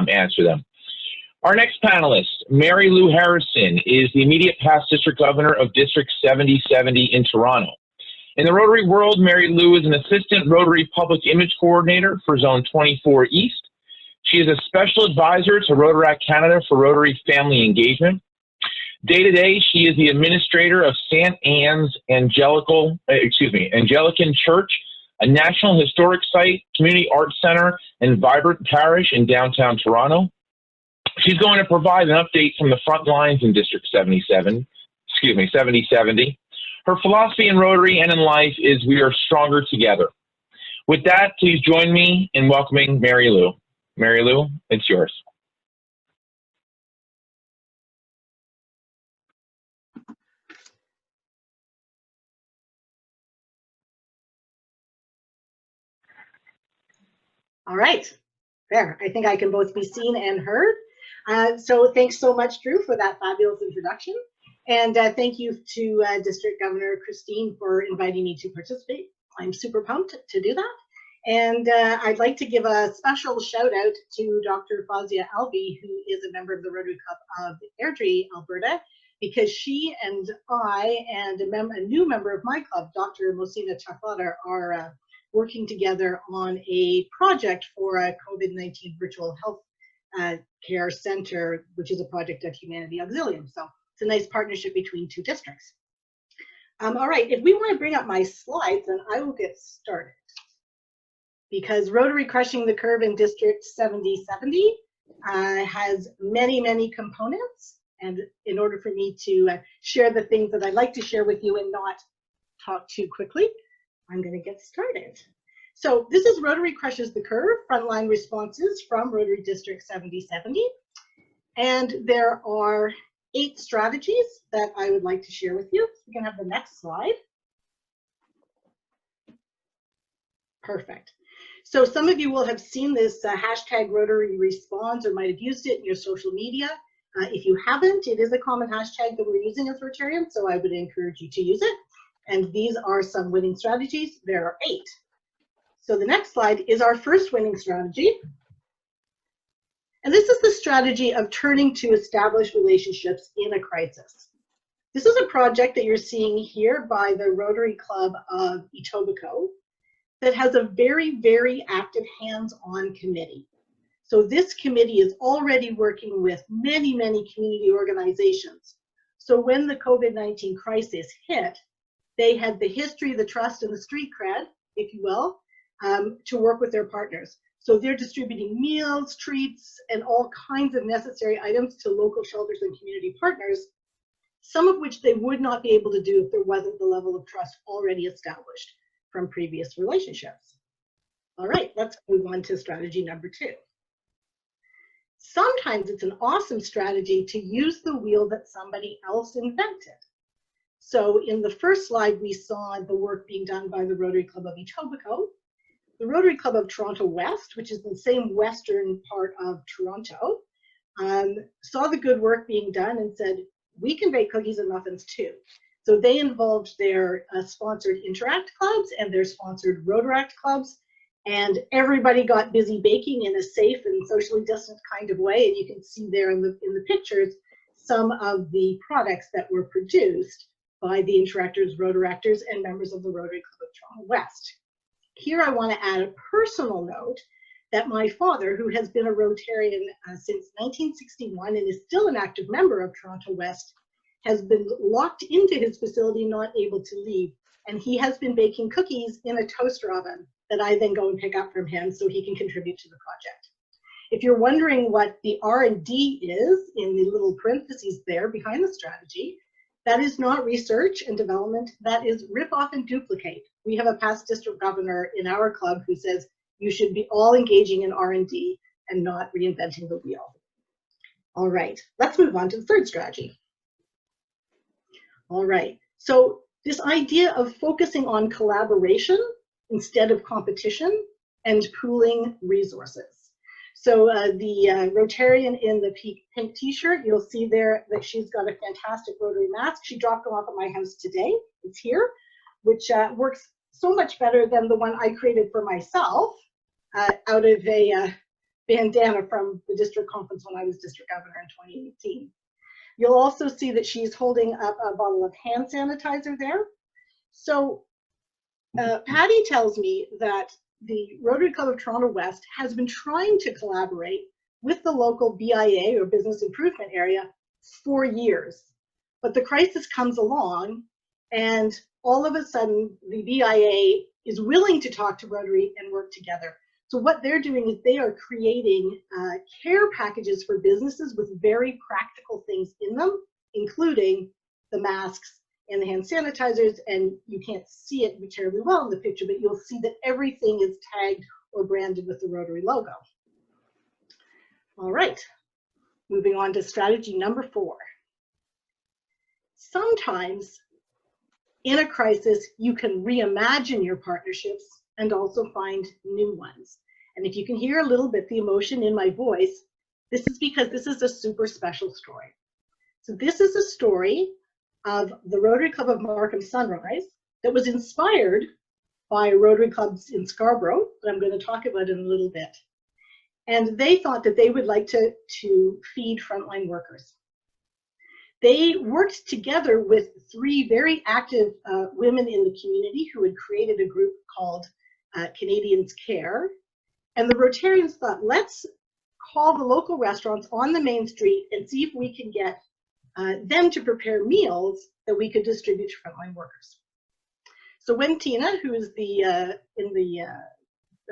answer them. Our next panelist, Mary Lou Harrison, is the immediate past district governor of District 7070 in Toronto. In the Rotary world, Mary Lou is an assistant Rotary public image coordinator for Zone 24 East. She is a special advisor to Rotaract Canada for Rotary family engagement. Day to day, she is the administrator of St. Anne's Anglican Church, a National Historic Site, community arts center, and vibrant parish in downtown Toronto. She's going to provide an update from the Frontlines in District 7070. Her philosophy in Rotary and in life is we are stronger together. With that, please join me in welcoming Mary Lou. Mary Lou, it's yours. All right, there. I think I can both be seen and heard. So thanks so much, Drew, for that fabulous introduction. And thank you to District Governor Christine for inviting me to participate. I'm super pumped to do that. And I'd like to give a special shout out to Dr. Fazia Albi, who is a member of the Rotary Club of Airdrie, Alberta, because she and I and a new member of my club, Dr. Mosina Chafada, are working together on a project for a COVID-19 virtual health care center, which is a project at Humanity Auxilium. So it's a nice partnership between two districts. All right, if we want to bring up my slides, then I will get started. Because Rotary Crushing the Curve in District 7070 has many, many components. And in order for me to share the things that I'd like to share with you and not talk too quickly, I'm going to get started. So this is Rotary Crushes the Curve, frontline responses from Rotary District 7070. And there are 8 strategies that I would like to share with you. We can have the next slide. Perfect. So some of you will have seen this hashtag Rotary Responds or might have used it in your social media. If you haven't, it is a common hashtag that we're using as Rotarians, so I would encourage you to use it. And these are some winning strategies. There are 8. So the next slide is our first winning strategy. And this is the strategy of turning to established relationships in a crisis. This is a project that you're seeing here by the Rotary Club of Etobicoke that has a very, very active hands-on committee. So this committee is already working with many, many community organizations. So when the COVID-19 crisis hit, they had the history, the trust, and the street cred, if you will, to work with their partners. So they're distributing meals, treats, and all kinds of necessary items to local shelters and community partners, some of which they would not be able to do if there wasn't the level of trust already established from previous relationships. All right, let's move on to strategy number 2. Sometimes it's an awesome strategy to use the wheel that somebody else invented. So in the first slide, we saw the work being done by the Rotary Club of Etobicoke. The Rotary Club of Toronto West, which is the same western part of Toronto, saw the good work being done and said, we can bake cookies and muffins too. So they involved their sponsored Interact clubs and their sponsored Rotaract clubs, and everybody got busy baking in a safe and socially distant kind of way. And you can see there in the pictures some of the products that were produced by the Interactors, Rotaractors, and members of the Rotary Club of Toronto West. Here I want to add a personal note that my father, who has been a Rotarian since 1961 and is still an active member of Toronto West, has been locked into his facility, not able to leave. And he has been baking cookies in a toaster oven that I then go and pick up from him so he can contribute to the project. If you're wondering what the R&D is in the little parentheses there behind the strategy, that is not research and development, that is rip off and duplicate. We have a past district governor in our club who says you should be all engaging in R&D and not reinventing the wheel. All right, let's move on to the third strategy. All right, so this idea of focusing on collaboration instead of competition and pooling resources. So the Rotarian in the pink t-shirt, you'll see there that she's got a fantastic Rotary mask. She dropped it off at my house today. It's here, which works so much better than the one I created for myself out of a bandana from the district conference when I was district governor in 2018. You'll also see that she's holding up a bottle of hand sanitizer there. So Patty tells me that the Rotary Club of Toronto West has been trying to collaborate with the local BIA or Business Improvement Area for years. But the crisis comes along and all of a sudden the BIA is willing to talk to Rotary and work together. So what they're doing is they are creating care packages for businesses with very practical things in them, including the masks and the hand sanitizers. And you can't see it terribly well in the picture, but you'll see that everything is tagged or branded with the Rotary logo. All right, moving on to strategy number 4. Sometimes in a crisis, you can reimagine your partnerships and also find new ones. And if you can hear a little bit the emotion in my voice, this is because this is a super special story. So this is a story of the Rotary Club of Markham Sunrise that was inspired by Rotary clubs in Scarborough, that I'm going to talk about in a little bit. And they thought that they would like to feed frontline workers. They worked together with 3 very active women in the community who had created a group called Canadians Care. And the Rotarians thought, let's call the local restaurants on the main street and see if we can get them to prepare meals that we could distribute to frontline workers. So when Tina, who is in the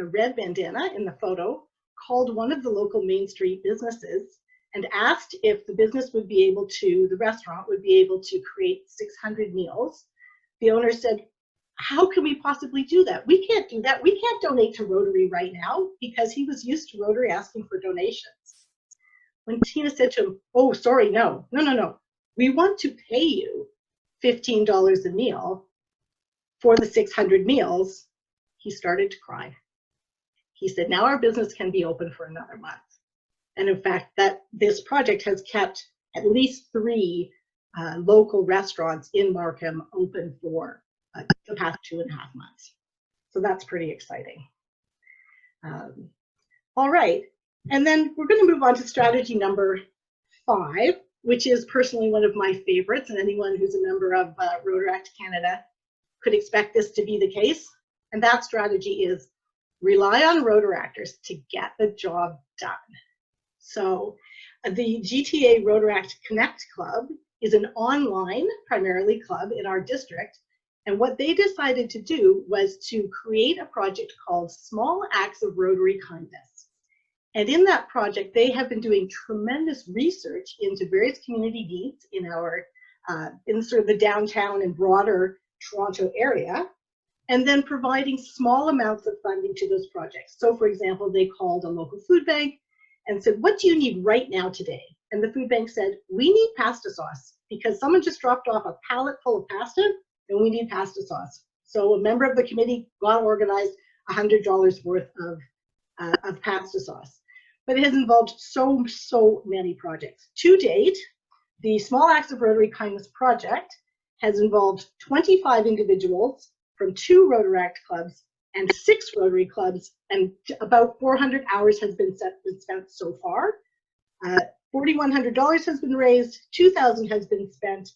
red bandana in the photo, called one of the local main street businesses and asked if the business would be able to, the restaurant would be able to create 600 meals, the owner said, how can we possibly do that? We can't do that. We can't donate to Rotary right now, because he was used to Rotary asking for donations. When Tina said to him, oh, sorry, no. We want to pay you $15 a meal for the 600 meals, he started to cry. He said, now our business can be open for another month. And in fact, this project has kept at least 3 local restaurants in Markham open for the past 2.5 months. So that's pretty exciting. All right, and then we're going to move on to strategy number 5, which is personally one of my favorites, and anyone who's a member of Rotaract Canada could expect this to be the case. And that strategy is rely on Rotaractors to get the job done. So the GTA Rotaract Connect Club is an online, primarily, club in our district. And what they decided to do was to create a project called Small Acts of Rotary Kindness. And in that project, they have been doing tremendous research into various community needs in our, in sort of the downtown and broader Toronto area, and then providing small amounts of funding to those projects. So for example, they called a local food bank and said, what do you need right now today? And the food bank said, we need pasta sauce because someone just dropped off a pallet full of pasta and we need pasta sauce. So a member of the committee got organized $100 worth of pasta sauce. But it has involved so many projects. To date, the Small Acts of Rotary Kindness project has involved 25 individuals from 2 Rotaract clubs and 6 Rotary clubs, and about 400 hours has been spent so far. $4,100 has been raised, $2,000 has been spent,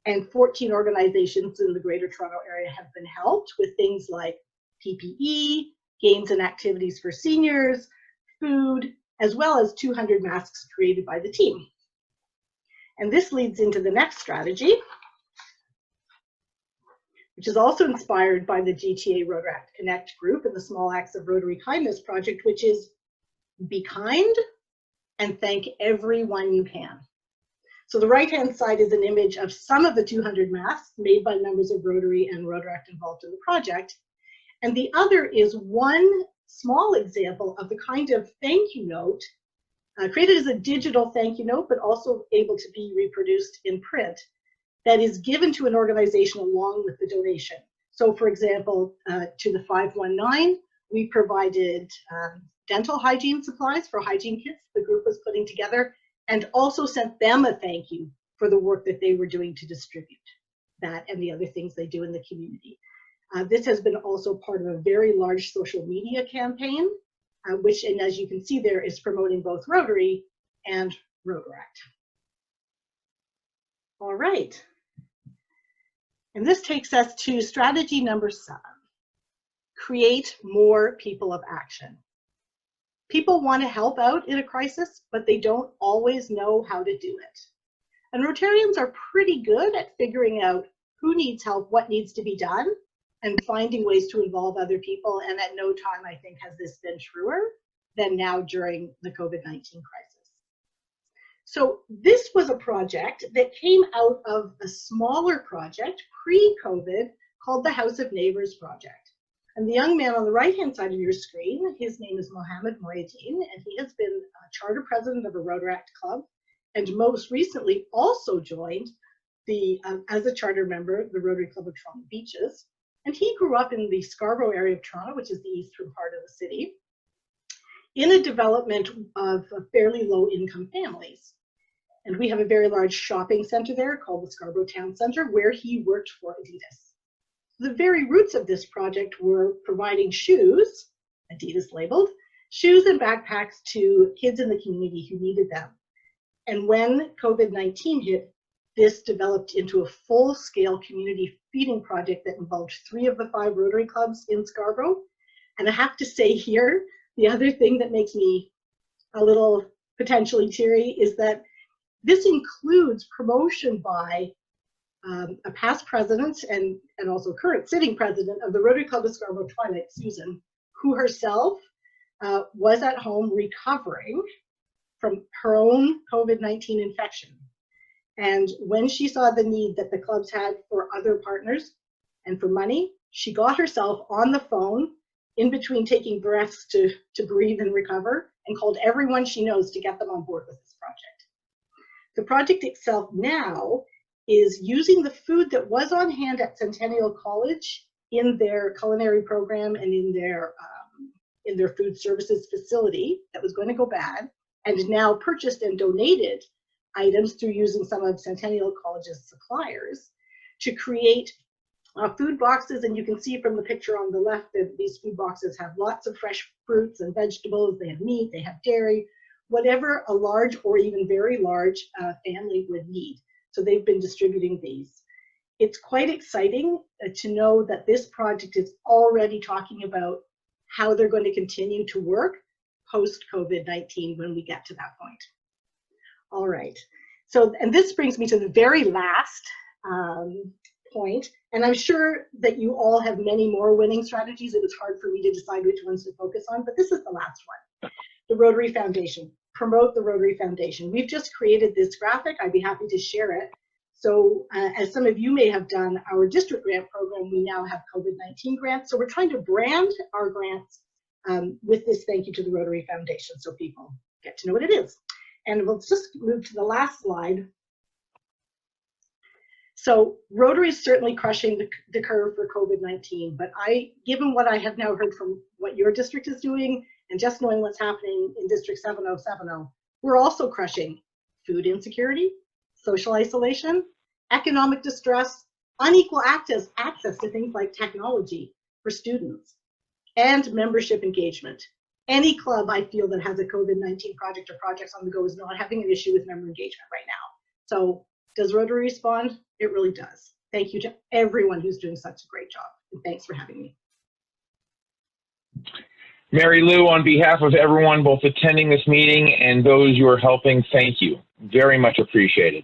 and 14 organizations in the Greater Toronto Area have been helped with things like PPE, games and activities for seniors, food, as well as 200 masks created by the team. And this leads into the next strategy, which is also inspired by the GTA Rotaract Connect group and the Small Acts of Rotary Kindness project, which is be kind and thank everyone you can. So the right-hand side is an image of some of the 200 masks made by members of Rotary and Rotaract involved in the project. And the other is one small example of the kind of thank you note created as a digital thank you note, but also able to be reproduced in print, that is given to an organization along with the donation. So for example, to the 519, we provided dental hygiene supplies for hygiene kits the group was putting together, and also sent them a thank you for the work that they were doing to distribute that and the other things they do in the community. This has been also part of a very large social media campaign which, and as you can see there, is promoting both Rotary and Rotaract. All right. And this takes us to strategy number 7. Create more people of action. People want to help out in a crisis, but they don't always know how to do it. And Rotarians are pretty good at figuring out who needs help, what needs to be done, and finding ways to involve other people. And at no time, I think, has this been truer than now during the COVID-19 crisis. So this was a project that came out of a smaller project pre-COVID called the House of Neighbors Project. And the young man on the right-hand side of your screen, his name is Mohammed Moyadeen, and he has been a charter president of a Rotaract club, and most recently also joined as a charter member, the Rotary Club of Toronto Beaches. And he grew up in the Scarborough area of Toronto, which is the eastern part of the city, in a development of fairly low-income families. And we have a very large shopping center there called the Scarborough Town Center, where he worked for Adidas. The very roots of this project were providing shoes, Adidas labeled, shoes and backpacks to kids in the community who needed them. And when COVID-19 hit, this developed into a full-scale community feeding project that involved 3 of the 5 Rotary clubs in Scarborough. And I have to say here, the other thing that makes me a little potentially teary is that this includes promotion by a past president and also current sitting president of the Rotary Club of Scarborough, Twilight Susan, who herself was at home recovering from her own COVID-19 infection. And when she saw the need that the clubs had for other partners and for money, she got herself on the phone in between taking breaths to breathe and recover, and called everyone she knows to get them on board with this project. The project itself now is using the food that was on hand at Centennial College in their culinary program and in their food services facility that was going to go bad, and now purchased and donated items through using some of Centennial College's suppliers to create food boxes. And you can see from the picture on the left that these food boxes have lots of fresh fruits and vegetables, they have meat, they have dairy, whatever a large or even very large family would need. So they've been distributing these. It's quite exciting to know that this project is already talking about how they're going to continue to work post-COVID-19 when we get to that point. All right, so, and this brings me to the very last point, and I'm sure that you all have many more winning strategies. It was hard for me to decide which ones to focus on, but this is the last one. The Rotary Foundation. Promote the Rotary Foundation. We've just created this graphic. I'd be happy to share it. So as some of you may have done, our district grant program, we now have COVID-19 grants. So we're trying to brand our grants with this thank you to the Rotary Foundation so people get to know what it is. And we'll just move to the last slide. So Rotary is certainly crushing the curve for COVID-19, but given what I have now heard from what your district is doing, and just knowing what's happening in District 7070, we're also crushing food insecurity, social isolation, economic distress, unequal access to things like technology for students, and membership engagement. Any club I feel that has a COVID-19 project or projects on the go is not having an issue with member engagement right now. So does Rotary respond? It really does. Thank you to everyone who's doing such a great job, and thanks for having me. Mary Lou, on behalf of everyone both attending this meeting and those you are helping, thank you. Very much appreciated.